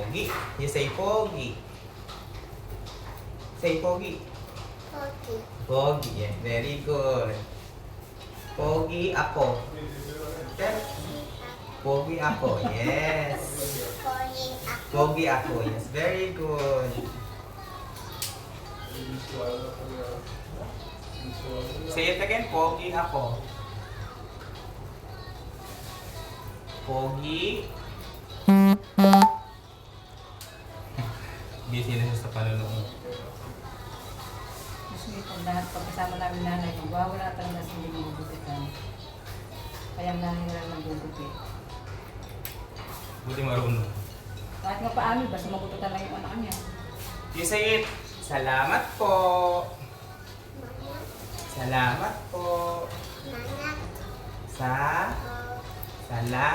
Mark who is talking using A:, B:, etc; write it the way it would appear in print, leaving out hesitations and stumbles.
A: Pogi. You say Pogi. Say Pogi.
B: Pogi.
A: Pogi. Yeah, very good. Pogi ako. Okay? Pogi ako. Yes.
B: Pogi ako.
A: Pogi ako. Yes, very good. Say it again. Pogi ako. Pogi. Busy na siya sa panunong.
C: Gusto niyo pag lahat, pagkasama namin nanay, magwawala talaga sa hindi magugupitan. Kaya ang nanay na lang nagugupit.
A: Buti marunong.
C: Kahit nga paano, basta magugupitan lang yung anak niya.
A: You say it. Salamat po.
B: Mama.
A: Salamat po.
B: Mama.
A: Sa.
B: Oh.
A: Salamat.